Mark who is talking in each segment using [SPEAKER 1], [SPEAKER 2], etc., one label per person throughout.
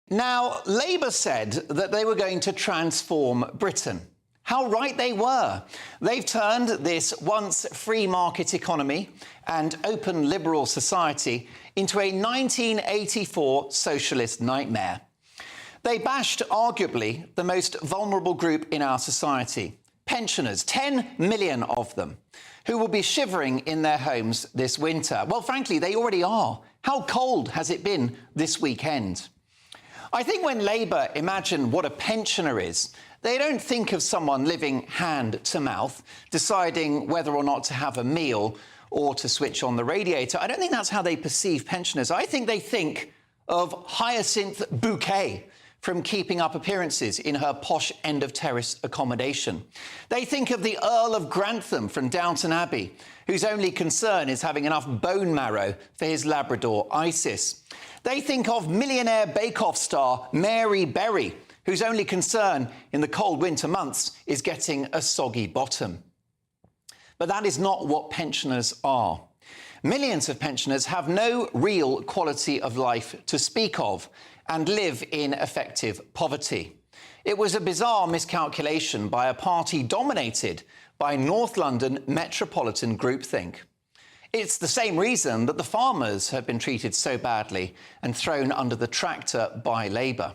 [SPEAKER 1] Now, Labour said that they were going to transform Britain. How right they were. They've turned this once free market economy and open liberal society into a 1984 socialist nightmare. They bashed arguably the most vulnerable group in our society, pensioners, 10 million of them, who will be shivering in their homes this winter. Well, frankly, they already are. How cold has it been this weekend? I think when Labour imagine what a pensioner is, they don't think of someone living hand to mouth, deciding whether or not to have a meal or to switch on the radiator. I don't think that's how they perceive pensioners. I think they think of Hyacinth Bouquet from Keeping Up Appearances in her posh end-of-terrace accommodation. They think of the Earl of Grantham from Downton Abbey, whose only concern is having enough bone marrow for his Labrador Isis. They think of millionaire Bake-Off star Mary Berry, whose only concern in the cold winter months is getting a soggy bottom. But that is not what pensioners are. Millions of pensioners have no real quality of life to speak of and live in effective poverty. It was a bizarre miscalculation by a party dominated by North London metropolitan groupthink. It's the same reason that the farmers have been treated so badly and thrown under the tractor by Labour.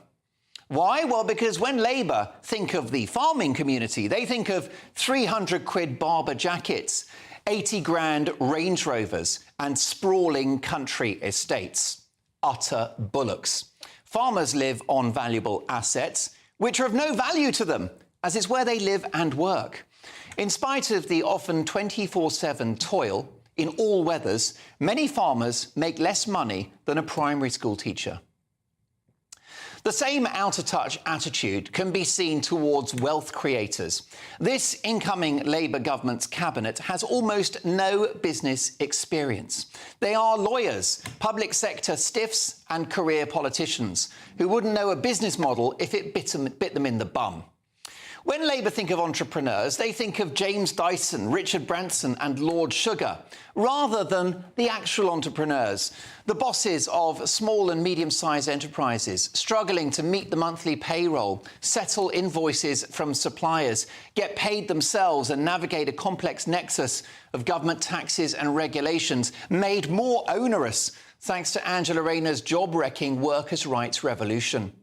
[SPEAKER 1] Why? Well, because when Labour think of the farming community, they think of 300 quid Barber jackets, 80 grand Range Rovers and sprawling country estates. Utter bollocks. Farmers live on valuable assets, which are of no value to them, as it's where they live and work. In spite of the often 24/7 toil in all weathers, many farmers make less money than a primary school teacher. The same out-of-touch attitude can be seen towards wealth creators. This incoming Labour government's cabinet has almost no business experience. They are lawyers, public sector stiffs and career politicians who wouldn't know a business model if it bit them in the bum. When Labour think of entrepreneurs, they think of James Dyson, Richard Branson and Lord Sugar, rather than the actual entrepreneurs, the bosses of small and medium-sized enterprises, struggling to meet the monthly payroll, settle invoices from suppliers, get paid themselves and navigate a complex nexus of government taxes and regulations, made more onerous thanks to Angela Rayner's job-wrecking workers' rights revolution.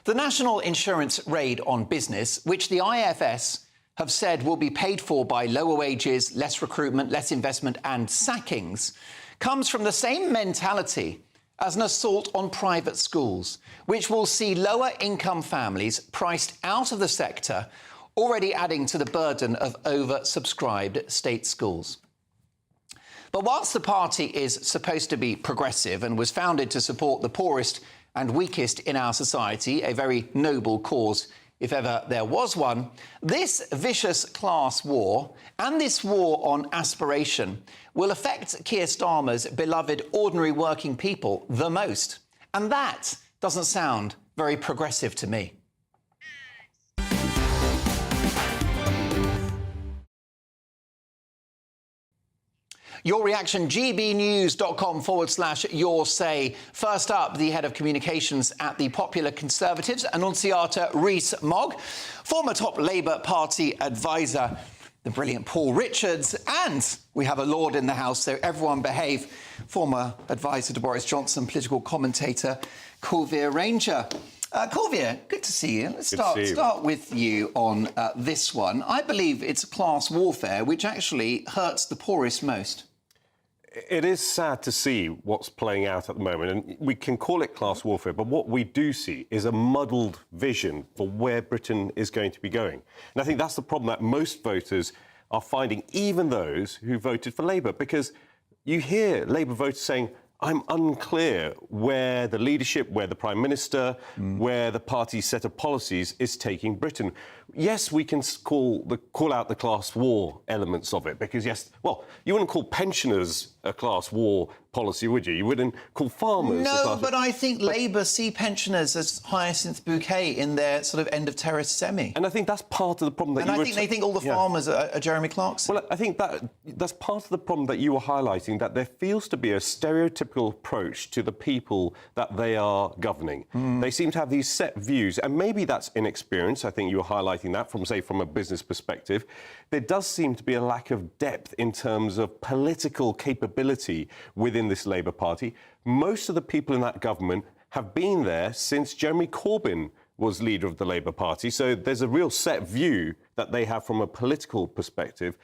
[SPEAKER 1] The national insurance raid on business, which the IFS have said will be paid for by lower wages, less recruitment, less investment and sackings, comes from the same mentality as an assault on private schools, which will see lower income families priced out of the sector, already adding to the burden of oversubscribed state schools. But whilst the party is supposed to be progressive and was founded to support the poorest and weakest in our society, a very noble cause if ever there was one, this vicious class war and this war on aspiration will affect Keir Starmer's beloved ordinary working people the most. And that doesn't sound very progressive to me. Your reaction, gbnews.com/your say. First up, the head of communications at the Popular Conservatives, Annunciata Rees-Mogg, former top Labour Party advisor, the brilliant Paul Richards, and we have a Lord in the House, so everyone behave, former advisor to Boris Johnson, political commentator, Keir Ranger. Keir, good to see you. Let's start with you on this one. I believe it's class warfare, which actually hurts the poorest most.
[SPEAKER 2] It is sad to see what's playing out at the moment, and we can call it class warfare, but what we do see is a muddled vision for where Britain is going to be going. And I think that's the problem that most voters are finding, even those who voted for Labour, because you hear Labour voters saying, I'm unclear where the leadership, where the Prime Minister, where the party's set of policies is taking Britain. Yes, we can call out the class war elements of it, because, yes, well, you wouldn't call pensioners a class war policy, would you? You wouldn't call farmers...
[SPEAKER 1] No, but I think Labour see pensioners as Hyacinth Bouquet in their sort of end of terrace semi.
[SPEAKER 2] And I think that's part of the problem that
[SPEAKER 1] and I think they think all the farmers are Jeremy Clarkson.
[SPEAKER 2] Well, I think that's part of the problem that you were highlighting, that there feels to be a stereotypical approach to the people that they are governing. They seem to have these set views, and maybe that's inexperience. I think you were highlighting that from a business perspective. There does seem to be a lack of depth in terms of political capability within this Labour Party. Most of the people in that government have been there since Jeremy Corbyn was leader of the Labour Party. So there's a real set view that they have from a political perspective.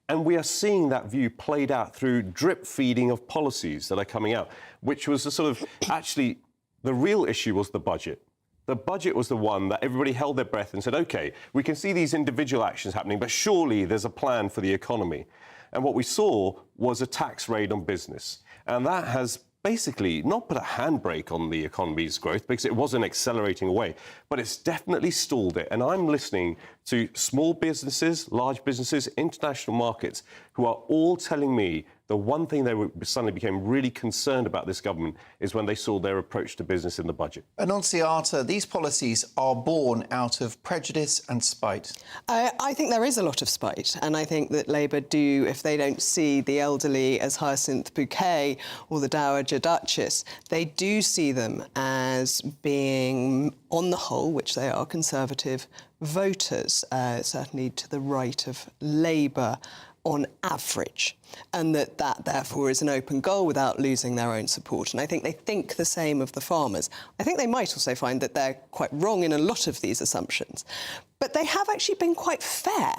[SPEAKER 2] And we are seeing that view played out through drip feeding of policies that are coming out, which was the sort of... Actually, the real issue was the budget. The budget was the one that everybody held their breath and said, OK, we can see these individual actions happening, but surely there's a plan for the economy. And what we saw was a tax raid on business. And that has basically not put a handbrake on the economy's growth because it wasn't accelerating away, but it's definitely stalled it. And I'm listening to small businesses, large businesses, international markets who are all telling me the one thing they suddenly became really concerned about this government is when they saw their approach to business in the budget.
[SPEAKER 1] Annunziata, these policies are born out of prejudice and spite.
[SPEAKER 3] I think there is a lot of spite, and I think that Labour do, if they don't see the elderly as Hyacinth Bouquet or the Dowager Duchess, they do see them as being, on the whole, which they are, Conservative voters, certainly to the right of Labour on average, and that therefore is an open goal without losing their own support. And I think they think the same of the farmers. I think they might also find that they're quite wrong in a lot of these assumptions. But they have actually been quite fair.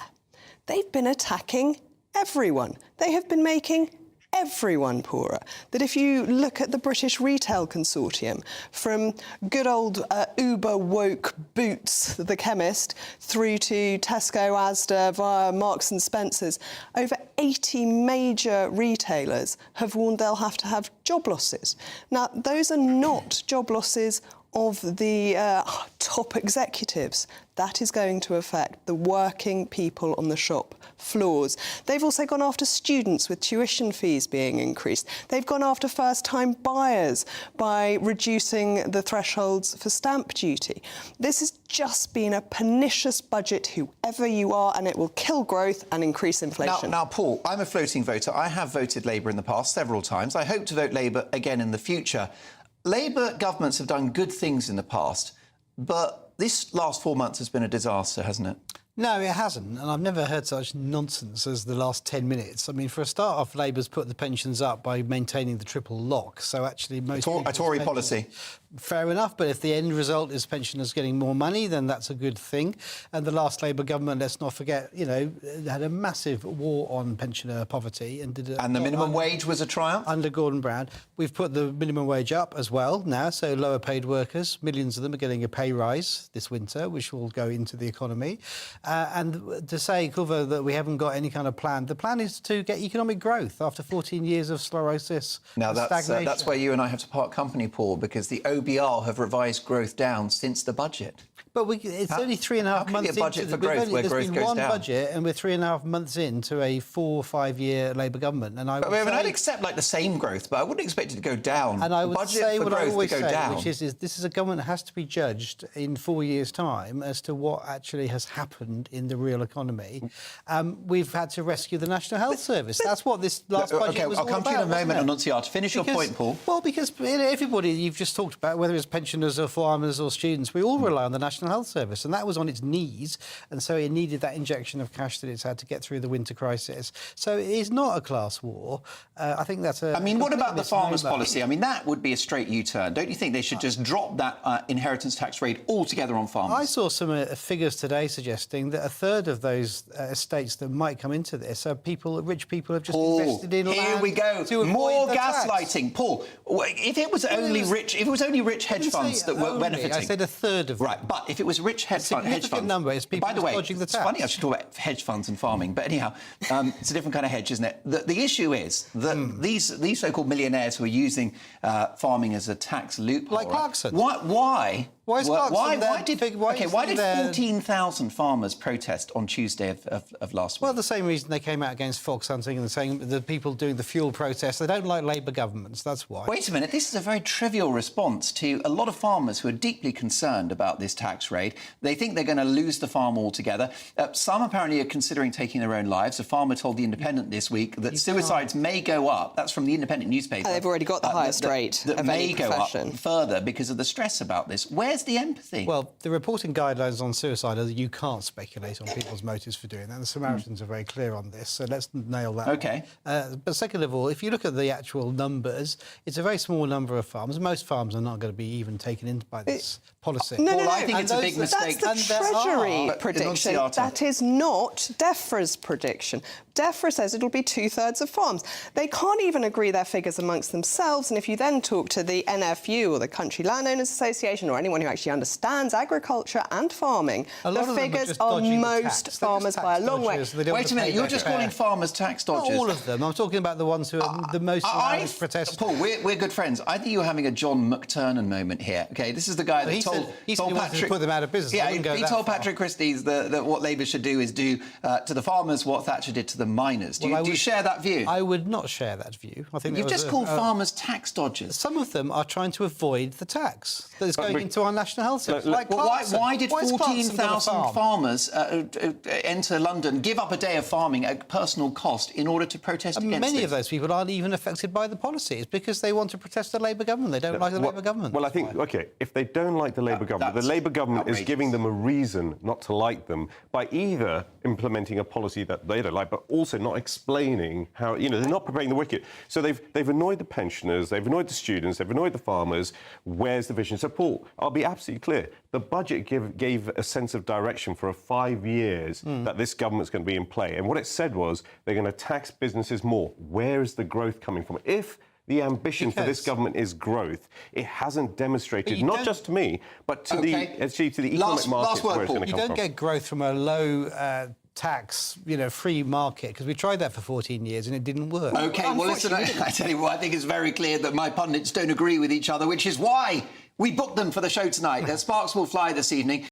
[SPEAKER 3] They've been attacking everyone. They have been making everyone poorer. That if you look at the British Retail Consortium, from good old uber woke Boots, the chemist, through to Tesco, Asda, via Marks and Spencer's, over 80 major retailers have warned they'll have to have job losses. Now, those are not job losses of the top executives. That is going to affect the working people on the shop floors. They've also gone after students with tuition fees being increased. They've gone after first-time buyers by reducing the thresholds for stamp duty. This has just been a pernicious budget, whoever you are, and it will kill growth and increase inflation.
[SPEAKER 1] Now, Paul, I'm a floating voter. I have voted Labour in the past several times. I hope to vote Labour again in the future. Labour governments have done good things in the past, but this last 4 months has been a disaster, hasn't it?
[SPEAKER 4] No, it hasn't, and I've never heard such nonsense as the last 10 minutes. I mean, for a start off, Labour's put the pensions up by maintaining the triple lock, so actually most...
[SPEAKER 1] A Tory policy.
[SPEAKER 4] Fair enough, but if the end result is pensioners getting more money, then that's a good thing. And the last Labour government, let's not forget, had a massive war on pensioner poverty and did...
[SPEAKER 1] And the minimum wage was a triumph?
[SPEAKER 4] Under Gordon Brown. We've put the minimum wage up as well now, so lower paid workers, millions of them are getting a pay rise this winter, which will go into the economy. And to say, Culver, that we haven't got any kind of plan, the plan is to get economic growth after 14 years of sclerosis.
[SPEAKER 1] Now, that's where you and I have to part company, Paul, because the OBR have revised growth down since the budget.
[SPEAKER 4] But it's only 3.5 months into...
[SPEAKER 1] budget for growth where growth goes down?
[SPEAKER 4] There's been one budget, and we're 3.5 months into a 4 or 5 year Labour government. And
[SPEAKER 1] I'd accept the same growth, but I wouldn't expect it to go down.
[SPEAKER 4] And I would say what I always say,
[SPEAKER 1] down.
[SPEAKER 4] which is this is a government that has to be judged in 4 years' time as to what actually has happened in the real economy. We've had to rescue the National Health Service. That's what this last budget was all about.
[SPEAKER 1] I'll come to you in a moment, Annunziata. Finish your point, Paul.
[SPEAKER 4] Well, because everybody you've just talked about, whether it's pensioners or farmers or students, we all rely on the National Health Service, and that was on its knees, and so it needed that injection of cash that it's had to get through the winter crisis. So it is not a class war. I think that's a...
[SPEAKER 1] I mean, what about the farmers' policy? I mean, that would be a straight U-turn. Don't you think they should just drop that inheritance tax rate altogether on farmers?
[SPEAKER 4] I saw some figures today suggesting that a third of those estates that might come into this are rich people have just invested in land.
[SPEAKER 1] Here we go. More gaslighting. Paul, if it was only rich hedge funds that were benefiting...
[SPEAKER 4] I said a third of them.
[SPEAKER 1] Right, but if it was rich hedge funds...
[SPEAKER 4] number is people dodging the tax.
[SPEAKER 1] It's funny I should talk about hedge funds and farming, but anyhow, it's a different kind of hedge, isn't it? The issue is that these so-called millionaires who are using farming as a tax loophole...
[SPEAKER 4] Like Clarkson.
[SPEAKER 1] Why
[SPEAKER 4] Why is
[SPEAKER 1] Why did
[SPEAKER 4] there-
[SPEAKER 1] 14,000 farmers protest on Tuesday of last week?
[SPEAKER 4] Well, the same reason they came out against fox hunting and saying the people doing the fuel protests, they don't like Labour governments, that's why.
[SPEAKER 1] Wait a minute, this is a very trivial response to a lot of farmers who are deeply concerned about this tax raid. They think they're going to lose the farm altogether. Some apparently are considering taking their own lives. A farmer told The Independent this week that suicides may go up. That's from The Independent newspaper.
[SPEAKER 3] They've already got the highest rate
[SPEAKER 1] that
[SPEAKER 3] of
[SPEAKER 1] may
[SPEAKER 3] any
[SPEAKER 1] go up
[SPEAKER 3] profession.
[SPEAKER 1] further because of the stress about this. Where's the empathy?
[SPEAKER 4] Well, the reporting guidelines on suicide are that you can't speculate on people's motives for doing that. The Samaritans are very clear on this, so let's nail that.
[SPEAKER 1] OK.
[SPEAKER 4] But second of all, if you look at the actual numbers, it's a very small number of farms. Most farms are not going to be even taken in by this policy.
[SPEAKER 1] I think it's a big mistake.
[SPEAKER 3] That's the Treasury prediction.
[SPEAKER 1] Enunciata.
[SPEAKER 3] That is not DEFRA's prediction. DEFRA says it'll be 2/3 of farms. They can't even agree their figures amongst themselves, and if you then talk to the NFU or the Country Landowners Association or anyone who actually understands agriculture and farming, the figures are most farmers by a long way.
[SPEAKER 1] Wait a minute, you're just calling farmers tax dodgers?
[SPEAKER 4] Not all of them. I'm talking about the ones who are the most protest.
[SPEAKER 1] Paul, we're good friends. I think you're having a John McTernan moment here. OK, this is the guy that
[SPEAKER 4] he
[SPEAKER 1] told
[SPEAKER 4] wanted
[SPEAKER 1] Patrick
[SPEAKER 4] to put them out of business.
[SPEAKER 1] Yeah, he told Patrick Christie's that what Labour should do is do to the farmers what Thatcher did to the miners. Do you share that view?
[SPEAKER 4] I would not share that view. I think
[SPEAKER 1] you've just called farmers tax dodgers.
[SPEAKER 4] Some of them are trying to avoid the tax that is going into our national health service.
[SPEAKER 1] Why did 14,000 farmers enter London, give up a day of farming at personal cost in order to protest against
[SPEAKER 4] Many
[SPEAKER 1] this?
[SPEAKER 4] of those people aren't even affected by the policy. It's because they want to protest the Labour government. They don't like the Labour government.
[SPEAKER 2] Well, I think, OK, if they don't like the Labour government, the Labour government is giving them a reason not to like them by either implementing a policy that they don't like, but also not explaining how, they're not preparing the wicket. So they've annoyed the pensioners, they've annoyed the students, they've annoyed the farmers. Where's the vision? So, Paul, I'll be absolutely clear. The budget gave a sense of direction for 5 years that this government's going to be in play. And what it said was they're going to tax businesses more. Where is the growth coming from? If the ambition for this government is growth, it hasn't demonstrated, not just to me, but to the economic markets where it's going to come from.
[SPEAKER 4] You don't get growth from a low tax, free market, because we tried that for 14 years and it didn't work.
[SPEAKER 1] OK, well, listen, I tell you what, I think it's very clear that my pundits don't agree with each other, which is why we booked them for the show tonight. Their sparks will fly this evening.